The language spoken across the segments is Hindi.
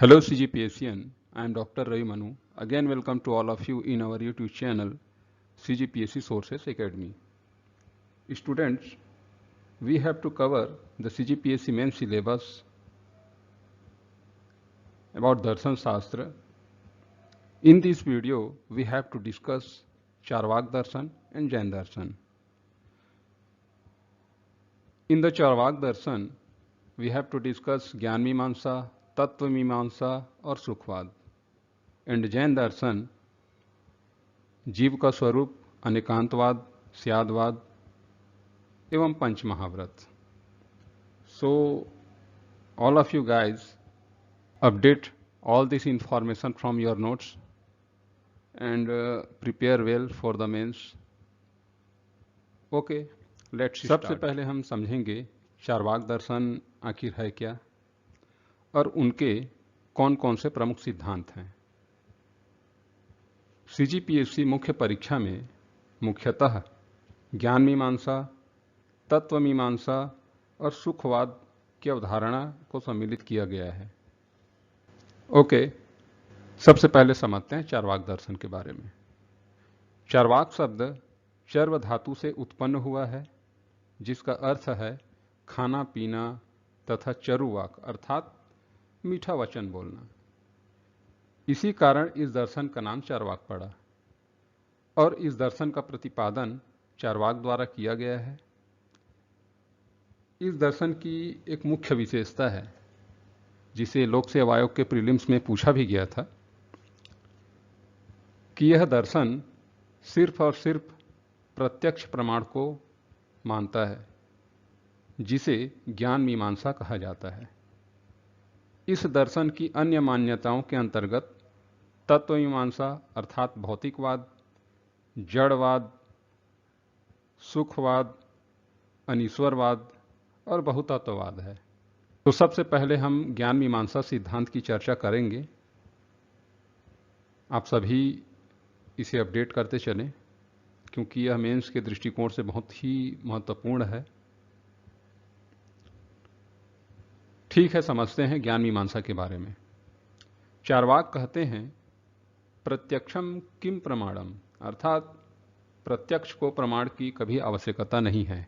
Hello CGPSCN, I am Dr. Ravi Manu. Again welcome to all of you in our YouTube channel CGPSC Sources Academy. Students, we have to cover the CGPSC main syllabus about Darshan Shastra. In this video, we have to discuss Charvak Darshan and Jain Darshan. In the Charvak Darshan, we have to discuss Gyan Mimamsa, Tattva Mimamsa और सुखवाद. एंड जैन दर्शन जीव का स्वरूप, अनेकांतवाद, स्यादवाद एवं पंच महाव्रत. So all of you guys update all this information from your notes and prepare well for the mains. Okay, let's start. सबसे पहले हम समझेंगे चारवाक दर्शन आखिर है क्या और उनके कौन कौन से प्रमुख सिद्धांत हैं. CGPSC मुख्य परीक्षा में मुख्यतः ज्ञान मीमांसा, तत्व मीमांसा और सुखवाद की अवधारणा को सम्मिलित किया गया है. ओके, सबसे पहले समझते हैं चारवाक दर्शन के बारे में. चारवाक शब्द चर्व धातु से उत्पन्न हुआ है, जिसका अर्थ है खाना पीना तथा चरुवाक अर्थात मीठा वचन बोलना. इसी कारण इस दर्शन का नाम चारवाक पड़ा और इस दर्शन का प्रतिपादन चारवाक द्वारा किया गया है. इस दर्शन की एक मुख्य विशेषता है जिसे लोक सेवा आयोग के प्रीलिम्स में पूछा भी गया था कि यह दर्शन सिर्फ और सिर्फ प्रत्यक्ष प्रमाण को मानता है, जिसे ज्ञान मीमांसा कहा जाता है. इस दर्शन की अन्य मान्यताओं के अंतर्गत तत्व मीमांसा अर्थात भौतिकवाद, जड़वाद, सुखवाद, अनीश्वरवाद और बहुतत्ववाद है. तो सबसे पहले हम ज्ञान मीमांसा सिद्धांत की चर्चा करेंगे. आप सभी इसे अपडेट करते चलें क्योंकि यह मेंस के दृष्टिकोण से बहुत ही महत्वपूर्ण है. ठीक है, समझते हैं ज्ञान मीमांसा के बारे में. चारवाक कहते हैं प्रत्यक्षम किम प्रमाणम, अर्थात प्रत्यक्ष को प्रमाण की कभी आवश्यकता नहीं है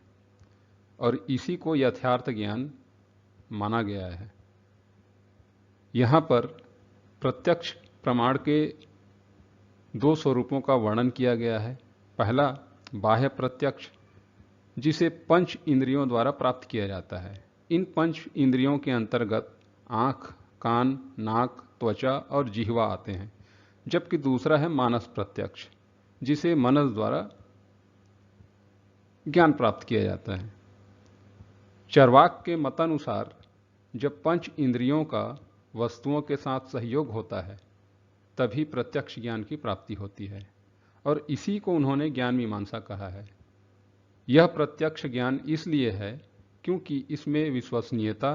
और इसी को यथार्थ ज्ञान माना गया है. यहाँ पर प्रत्यक्ष प्रमाण के दो स्वरूपों का वर्णन किया गया है. पहला बाह्य प्रत्यक्ष, जिसे पंच इंद्रियों द्वारा प्राप्त किया जाता है. इन पंच इंद्रियों के अंतर्गत आँख, कान, नाक, त्वचा और जिह्वा आते हैं. जबकि दूसरा है मानस प्रत्यक्ष, जिसे मनस द्वारा ज्ञान प्राप्त किया जाता है. चारवाक के मतानुसार जब पंच इंद्रियों का वस्तुओं के साथ सहयोग होता है तभी प्रत्यक्ष ज्ञान की प्राप्ति होती है और इसी को उन्होंने ज्ञान मीमांसा कहा है. यह प्रत्यक्ष ज्ञान इसलिए है क्योंकि इसमें विश्वसनीयता,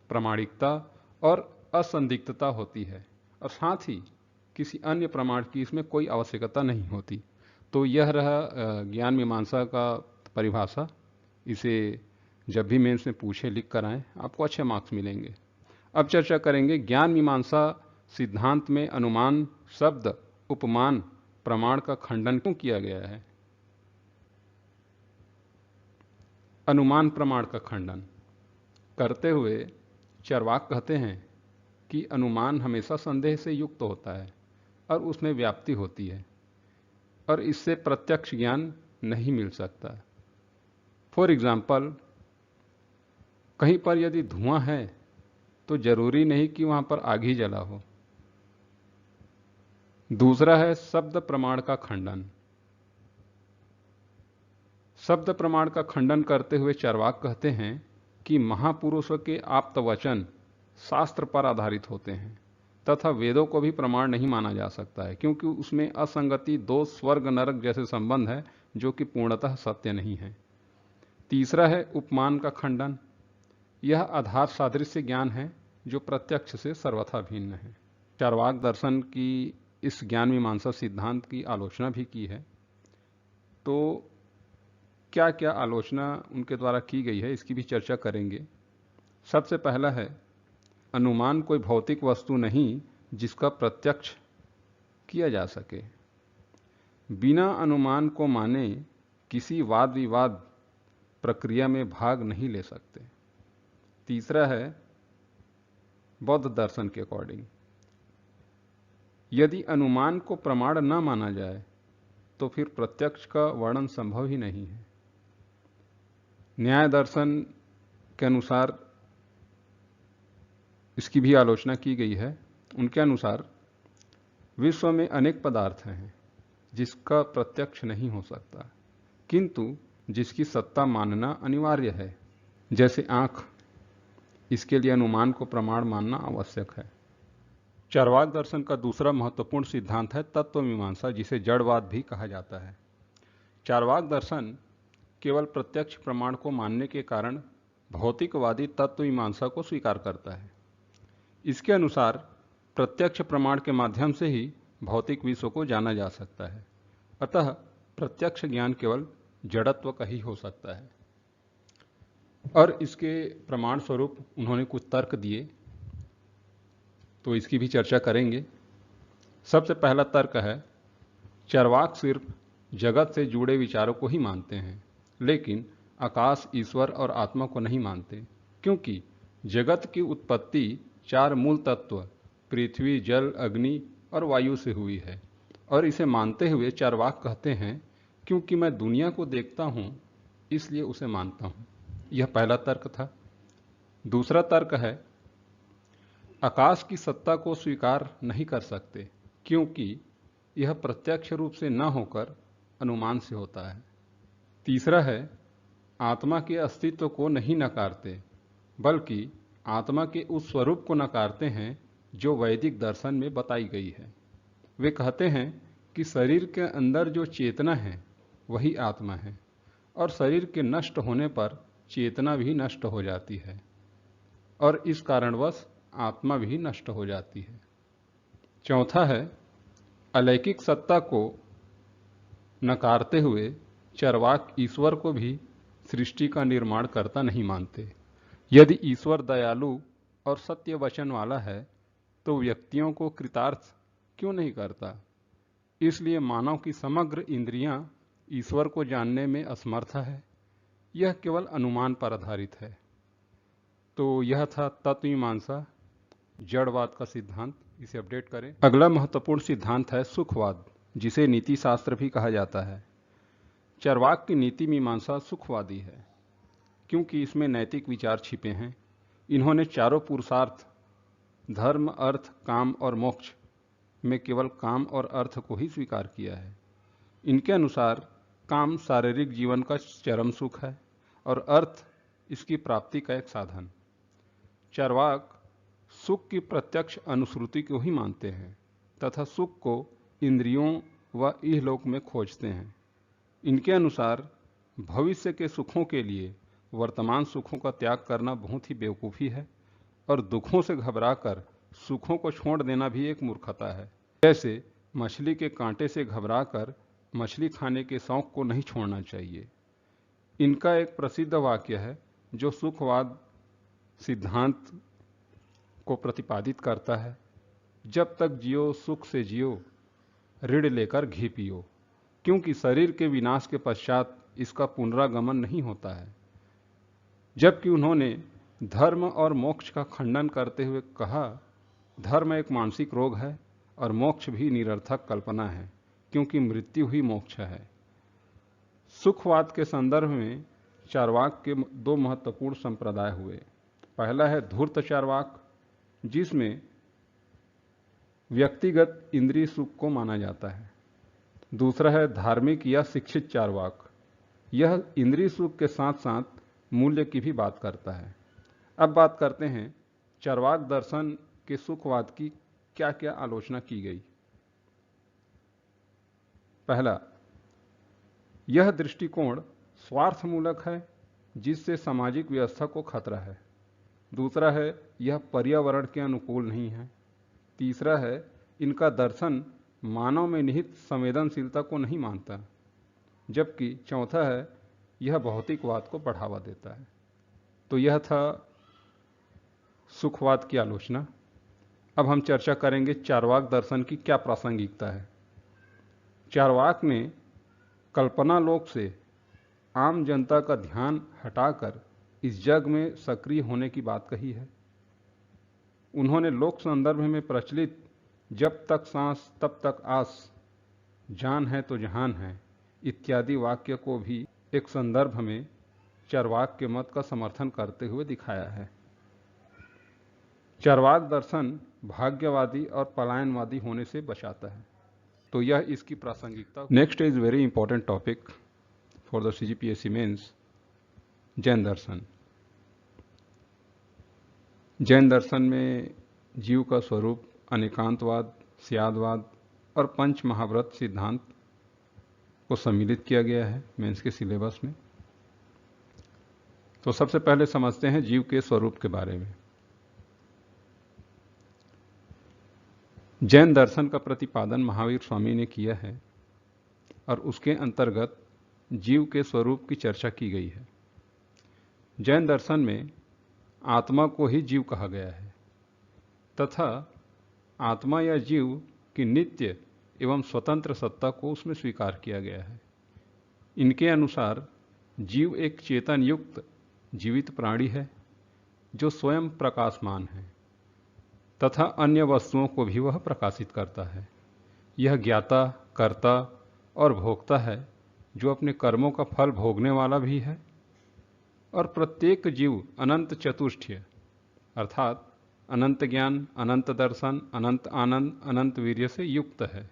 प्रामाणिकता और असंदिग्धता होती है और साथ ही किसी अन्य प्रमाण की इसमें कोई आवश्यकता नहीं होती. तो यह रहा ज्ञान मीमांसा का परिभाषा. इसे जब भी मेंस में पूछे लिख कर आएँ, आपको अच्छे मार्क्स मिलेंगे. अब चर्चा करेंगे ज्ञान मीमांसा सिद्धांत में अनुमान शब्द उपमान प्रमाण का खंडन क्यों किया गया है. अनुमान प्रमाण का खंडन करते हुए चारवाक कहते हैं कि अनुमान हमेशा संदेह से युक्त होता है और उसमें व्याप्ति होती है और इससे प्रत्यक्ष ज्ञान नहीं मिल सकता. फॉर एग्जाम्पल, कहीं पर यदि धुआं है तो जरूरी नहीं कि वहां पर आग ही जला हो. दूसरा है शब्द प्रमाण का खंडन. शब्द प्रमाण का खंडन करते हुए चारवाक कहते हैं कि महापुरुषों के आप्त वचन शास्त्र पर आधारित होते हैं तथा वेदों को भी प्रमाण नहीं माना जा सकता है क्योंकि उसमें असंगति, दोष, स्वर्ग नरक जैसे संबंध है जो कि पूर्णतः सत्य नहीं है. तीसरा है उपमान का खंडन. यह आधार सादृश्य ज्ञान है जो प्रत्यक्ष से सर्वथा भिन्न है. चारवाक दर्शन की इस ज्ञान मीमांसा सिद्धांत की आलोचना भी की है. तो क्या क्या आलोचना उनके द्वारा की गई है इसकी भी चर्चा करेंगे. सबसे पहला है अनुमान कोई भौतिक वस्तु नहीं जिसका प्रत्यक्ष किया जा सके। बिना अनुमान को माने किसी वाद विवाद प्रक्रिया में भाग नहीं ले सकते। तीसरा है बौद्ध दर्शन के अकॉर्डिंग, यदि अनुमान को प्रमाण न माना जाए तो फिर प्रत्यक्ष का वर्णन संभव ही नहीं है। न्याय दर्शन के अनुसार इसकी भी आलोचना की गई है। उनके अनुसार विश्व में अनेक पदार्थ हैं जिसका प्रत्यक्ष नहीं हो सकता, किंतु जिसकी सत्ता मानना अनिवार्य है, जैसे आंख। इसके लिए अनुमान को प्रमाण मानना आवश्यक है। चार्वाक दर्शन का दूसरा महत्वपूर्ण सिद्धांत है तत्वमीमांसा, जिसे जड़वाद भी कहा जाता है। चार्वाक दर्शन केवल प्रत्यक्ष प्रमाण को मानने के कारण भौतिकवादी तत्वमीमांसा को स्वीकार करता है। इसके अनुसार प्रत्यक्ष प्रमाण के माध्यम से ही भौतिक विश्व को जाना जा सकता है, अतः प्रत्यक्ष ज्ञान केवल जड़त्व का ही हो सकता है। और इसके प्रमाण स्वरूप उन्होंने कुछ तर्क दिए, तो इसकी भी चर्चा करेंगे। सबसे पहला तर्क है, चार्वाक सिर्फ जगत से जुड़े विचारों को ही मानते हैं, लेकिन आकाश, ईश्वर और आत्मा को नहीं मानते, क्योंकि जगत की उत्पत्ति 4 मूल तत्व पृथ्वी, जल, अग्नि और वायु से हुई है। और इसे मानते हुए चार्वाक कहते हैं, क्योंकि मैं दुनिया को देखता हूं इसलिए उसे मानता हूं। यह पहला तर्क था। दूसरा तर्क है, आकाश की सत्ता को स्वीकार नहीं कर सकते, क्योंकि यह प्रत्यक्ष रूप से न होकर अनुमान से होता है। तीसरा है, आत्मा के अस्तित्व को नहीं नकारते, बल्कि आत्मा के उस स्वरूप को नकारते हैं जो वैदिक दर्शन में बताई गई है। वे कहते हैं कि शरीर के अंदर जो चेतना है वही आत्मा है, और शरीर के नष्ट होने पर चेतना भी नष्ट हो जाती है, और इस कारणवश आत्मा भी नष्ट हो जाती है। चौथा है, अलौकिक सत्ता को नकारते हुए चार्वाक ईश्वर को भी सृष्टि का निर्माण करता नहीं मानते। यदि ईश्वर दयालु और सत्य वचन वाला है तो व्यक्तियों को कृतार्थ क्यों नहीं करता? इसलिए मानव की समग्र इंद्रियां ईश्वर को जानने में असमर्थ है। यह केवल अनुमान पर आधारित है। तो यह था तत्वमीमांसा, जड़वाद का सिद्धांत। इसे अपडेट करें। अगला महत्वपूर्ण सिद्धांत है सुखवाद, जिसे नीति शास्त्र भी कहा जाता है। चार्वाक की नीति मीमांसा सुखवादी है, क्योंकि इसमें नैतिक विचार छिपे हैं। इन्होंने चारों पुरुषार्थ धर्म, अर्थ, काम और मोक्ष में केवल काम और अर्थ को ही स्वीकार किया है। इनके अनुसार काम शारीरिक जीवन का चरम सुख है और अर्थ इसकी प्राप्ति का एक साधन। चार्वाक सुख की प्रत्यक्ष अनुश्रुति को ही मानते हैं तथा सुख को इंद्रियों व इहलोक में खोजते हैं। इनके अनुसार भविष्य के सुखों के लिए वर्तमान सुखों का त्याग करना बहुत ही बेवकूफ़ी है, और दुखों से घबराकर सुखों को छोड़ देना भी एक मूर्खता है। जैसे मछली के कांटे से घबराकर मछली खाने के शौक को नहीं छोड़ना चाहिए। इनका एक प्रसिद्ध वाक्य है जो सुखवाद सिद्धांत को प्रतिपादित करता है, जब तक जियो सुख से जियो, ऋण लेकर घी पियो, क्योंकि शरीर के विनाश के पश्चात इसका पुनरागमन नहीं होता है। जबकि उन्होंने धर्म और मोक्ष का खंडन करते हुए कहा, धर्म एक मानसिक रोग है और मोक्ष भी निरर्थक कल्पना है, क्योंकि मृत्यु ही मोक्ष है। सुखवाद के संदर्भ में चार्वाक के 2 महत्वपूर्ण संप्रदाय हुए। पहला है धूर्त चार्वाक, जिसमें व्यक्तिगत इंद्रिय सुख को माना जाता है। दूसरा है धार्मिक या शिक्षित चार्वाक, यह इंद्रिय सुख के साथ साथ मूल्य की भी बात करता है। अब बात करते हैं चार्वाक दर्शन के सुखवाद की क्या क्या आलोचना की गई। पहला, यह दृष्टिकोण स्वार्थमूलक है जिससे सामाजिक व्यवस्था को खतरा है। दूसरा है, यह पर्यावरण के अनुकूल नहीं है। तीसरा है, इनका दर्शन मानव में निहित संवेदनशीलता को नहीं मानता। जबकि चौथा है, यह भौतिकवाद को बढ़ावा देता है। तो यह था सुखवाद की आलोचना। अब हम चर्चा करेंगे चार्वाक दर्शन की क्या प्रासंगिकता है। चार्वाक ने कल्पना लोक से आम जनता का ध्यान हटाकर इस जग में सक्रिय होने की बात कही है। उन्होंने लोक संदर्भ में प्रचलित जब तक सांस तब तक आस, जान है तो जहान है इत्यादि वाक्य को भी एक संदर्भ में चार्वाक के मत का समर्थन करते हुए दिखाया है। चार्वाक दर्शन भाग्यवादी और पलायनवादी होने से बचाता है, तो यह इसकी प्रासंगिकता। Next is very important topic for the CGPSC mains, Jain दर्शन। जैन दर्शन में जीव का स्वरूप, अनेकांतवाद, स्यादवाद और पंच महाव्रत सिद्धांत को सम्मिलित किया गया है मेंस के सिलेबस में। तो सबसे पहले समझते हैं जीव के स्वरूप के बारे में। जैन दर्शन का प्रतिपादन महावीर स्वामी ने किया है और उसके अंतर्गत जीव के स्वरूप की चर्चा की गई है। जैन दर्शन में आत्मा को ही जीव कहा गया है तथा आत्मा या जीव की नित्य एवं स्वतंत्र सत्ता को उसमें स्वीकार किया गया है। इनके अनुसार जीव एक चेतन युक्त जीवित प्राणी है जो स्वयं प्रकाशमान है तथा अन्य वस्तुओं को भी वह प्रकाशित करता है। यह ज्ञाता, कर्ता और भोक्ता है जो अपने कर्मों का फल भोगने वाला भी है और प्रत्येक जीव अनंत चतुष्टय अर्थात अनंत ज्ञान, अनंत दर्शन, अनंत आनंद, अनंत वीर्य से युक्त है।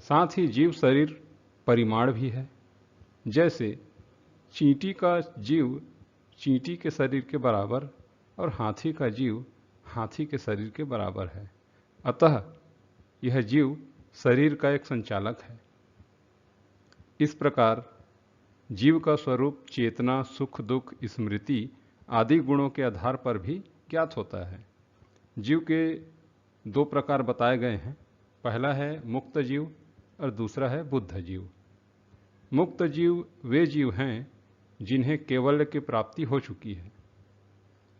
साथ ही जीव शरीर परिमाण भी है। जैसे चींटी का जीव चींटी के शरीर के बराबर और हाथी का जीव हाथी के शरीर के बराबर है। अतः यह जीव शरीर का एक संचालक है। इस प्रकार जीव का स्वरूप चेतना, सुख दुख, स्मृति आदि गुणों के आधार पर भी ज्ञात होता है। जीव के दो प्रकार बताए गए हैं। पहला है मुक्त जीव और दूसरा है बुद्ध जीव। मुक्त जीव वे जीव हैं जिन्हें केवल्य की प्राप्ति हो चुकी है,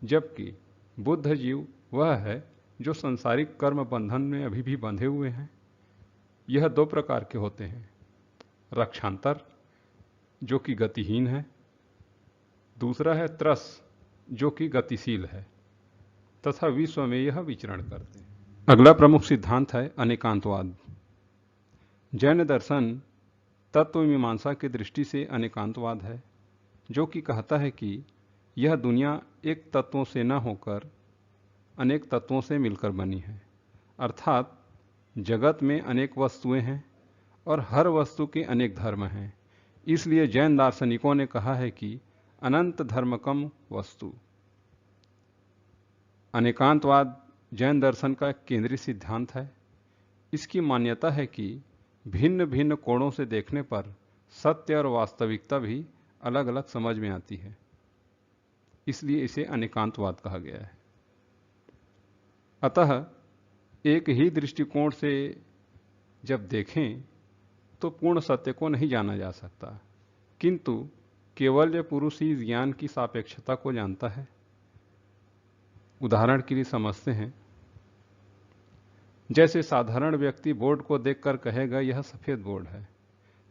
जबकि बुद्ध जीव वह है जो संसारिक कर्म बंधन में अभी भी बंधे हुए हैं। यह दो प्रकार के होते हैं, रक्षांतर जो कि गतिहीन है, दूसरा है त्रस जो कि गतिशील है तथा विश्व में यह विचरण करते हैं। अगला प्रमुख सिद्धांत है अनेकांतवाद। जैन दर्शन तत्व मीमांसा की दृष्टि से अनेकांतवाद है, जो कि कहता है कि यह दुनिया एक तत्वों से न होकर अनेक तत्वों से मिलकर बनी है। अर्थात जगत में अनेक वस्तुएं हैं और हर वस्तु के अनेक धर्म हैं। इसलिए जैन दार्शनिकों ने कहा है कि अनंत धर्मकम वस्तु। अनेकांतवाद जैन दर्शन का केंद्रीय सिद्धांत है। इसकी मान्यता है कि भिन्न भिन्न कोणों से देखने पर सत्य और वास्तविकता भी अलग अलग समझ में आती है, इसलिए इसे अनेकांतवाद कहा गया है। अतः एक ही दृष्टिकोण से जब देखें तो पूर्ण सत्य को नहीं जाना जा सकता, किंतु केवल पुरुष ही ज्ञान की सापेक्षता को जानता है। उदाहरण के लिए समझते हैं, जैसे साधारण व्यक्ति बोर्ड को देखकर कहेगा यह सफेद बोर्ड है,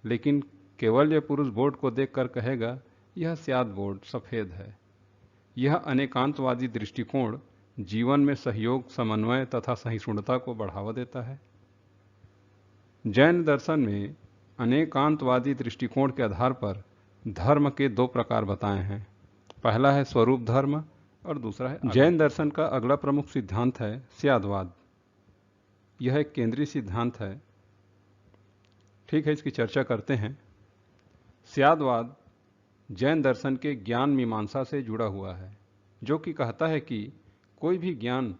लेकिन केवल्य पुरुष बोर्ड को देखकर कहेगा यह स्याद बोर्ड सफेद है। यह अनेकांतवादी दृष्टिकोण जीवन में सहयोग, समन्वय तथा सहिष्णुता को बढ़ावा देता है। जैन दर्शन में अनेकांतवादी दृष्टिकोण के आधार पर धर्म के दो प्रकार बताए हैं। पहला है स्वरूप धर्म और दूसरा है। जैन दर्शन का अगला प्रमुख सिद्धांत है स्यादवाद। यह एक केंद्रीय सिद्धांत है। ठीक है, इसकी चर्चा करते हैं। स्यादवाद जैन दर्शन के ज्ञान मीमांसा से जुड़ा हुआ है, जो कि कहता है कि कोई भी ज्ञान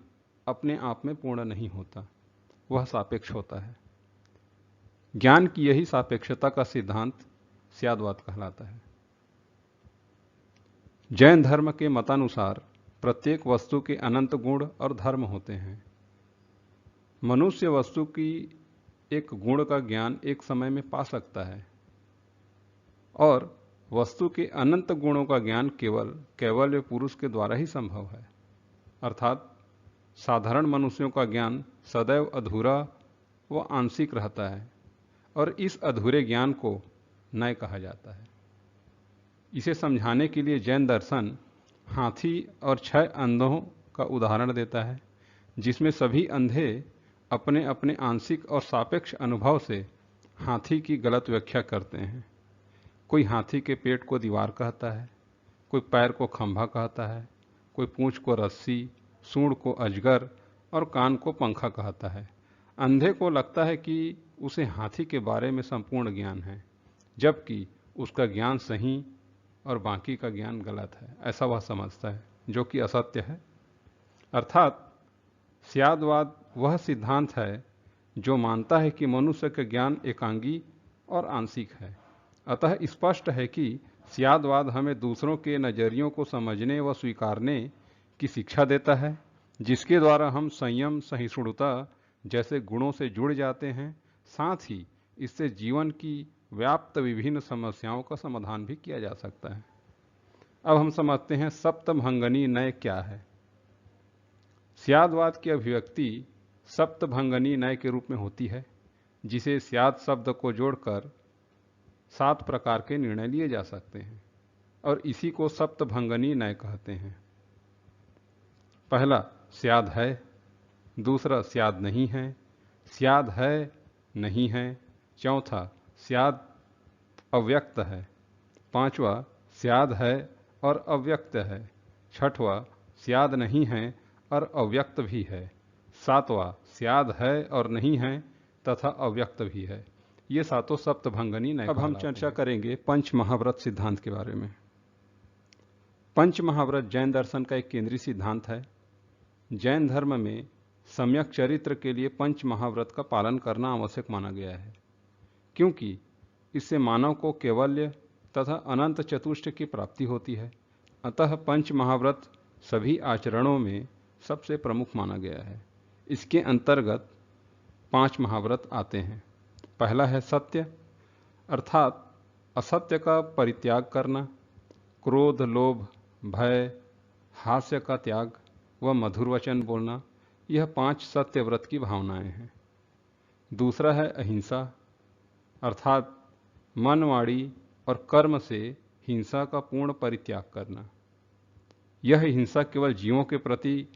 अपने आप में पूर्ण नहीं होता, वह सापेक्ष होता है। ज्ञान की यही सापेक्षता का सिद्धांत स्यादवाद कहलाता है। जैन धर्म के मतानुसार प्रत्येक वस्तु के अनंत गुण और धर्म होते हैं। मनुष्य वस्तु की एक गुण का ज्ञान एक समय में पा सकता है और वस्तु के अनंत गुणों का ज्ञान केवल कैवल्य पुरुष के द्वारा ही संभव है। अर्थात साधारण मनुष्यों का ज्ञान सदैव अधूरा व आंशिक रहता है और इस अधूरे ज्ञान को नय कहा जाता है। इसे समझाने के लिए जैन दर्शन हाथी और 6 अंधों का उदाहरण देता है, जिसमें सभी अंधे अपने अपने आंशिक और सापेक्ष अनुभव से हाथी की गलत व्याख्या करते हैं। कोई हाथी के पेट को दीवार कहता है, कोई पैर को खंभा कहता है, कोई पूंछ को रस्सी, सूंड को अजगर और कान को पंखा कहता है। अंधे को लगता है कि उसे हाथी के बारे में संपूर्ण ज्ञान है, जबकि उसका ज्ञान सही और बाकी का ज्ञान गलत है, ऐसा वह समझता है, जो कि असत्य है। अर्थात स्यादवाद वह सिद्धांत है जो मानता है कि मनुष्य का ज्ञान एकांगी और आंशिक है। अतः स्पष्ट है कि स्यादवाद हमें दूसरों के नज़रियों को समझने व स्वीकारने की शिक्षा देता है, जिसके द्वारा हम संयम, सहिष्णुता जैसे गुणों से जुड़ जाते हैं। साथ ही इससे जीवन की व्याप्त विभिन्न समस्याओं का समाधान भी किया जा सकता है। अब हम समझते हैं सप्तभंगनी नय क्या है। स्यादवाद की अभिव्यक्ति सप्तभंगनी नय के रूप में होती है, जिसे स्याद शब्द को जोड़कर 7 प्रकार के निर्णय लिए जा सकते हैं और इसी को सप्तभंगनी नय कहते हैं। पहला स्याद है, दूसरा स्याद नहीं है, स्याद है नहीं है, चौथा स्याद अव्यक्त है, पांचवा स्याद है और अव्यक्त है, छठवा स्याद नहीं है और अव्यक्त भी है, सातवां स्याद है और नहीं है तथा अव्यक्त भी है। ये सातों सप्तभंगनी नय। अब हम चर्चा करेंगे पंच महाव्रत सिद्धांत के बारे में। पंच महाव्रत जैन दर्शन का एक केंद्रीय सिद्धांत है। जैन धर्म में सम्यक चरित्र के लिए पंच महाव्रत का पालन करना आवश्यक माना गया है, क्योंकि इससे मानव को कैवल्य तथा अनंत चतुष्ट की प्राप्ति होती है। अतः पंच महाव्रत सभी आचरणों में सबसे प्रमुख माना गया है। इसके अंतर्गत 5 महाव्रत आते हैं। पहला है सत्य, अर्थात असत्य का परित्याग करना, क्रोध, लोभ, भय, हास्य का त्याग व मधुर वचन बोलना। यह 5 सत्य व्रत की भावनाएं हैं। दूसरा है अहिंसा, अर्थात मन, वाणी और कर्म से हिंसा का पूर्ण परित्याग करना। यह हिंसा केवल जीवों के प्रति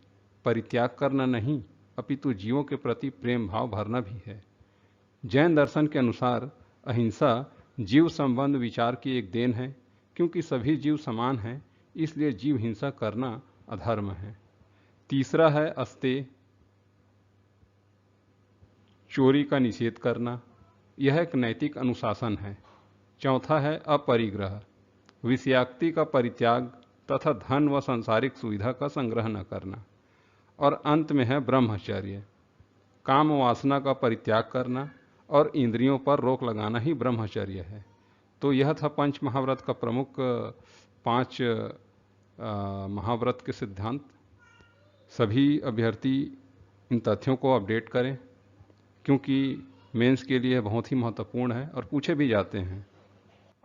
परित्याग करना नहीं, अपितु जीवों के प्रति प्रेम भाव भरना भी है। जैन दर्शन के अनुसार अहिंसा जीव संबंध विचार की एक देन है, क्योंकि सभी जीव समान हैं, इसलिए जीव हिंसा करना अधर्म है। तीसरा है अस्तेय, चोरी का निषेध करना, यह एक नैतिक अनुशासन है। चौथा है अपरिग्रह, विषयाक्ति का परित्याग तथा धन व सांसारिक सुविधा का संग्रह न करना। और अंत में है ब्रह्मचर्य, काम वासना का परित्याग करना और इंद्रियों पर रोक लगाना ही ब्रह्मचर्य है। तो यह था पंच महाव्रत का प्रमुख 5 महाव्रत के सिद्धांत। सभी अभ्यर्थी इन तथ्यों को अपडेट करें, क्योंकि मेंस के लिए बहुत ही महत्वपूर्ण है और पूछे भी जाते हैं।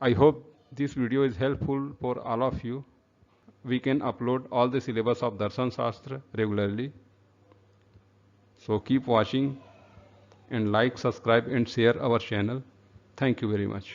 I hope this video is helpful for all of you. We can upload all the syllabus of Darshan Shastra regularly. So keep watching and like, subscribe and share our channel. Thank you very much.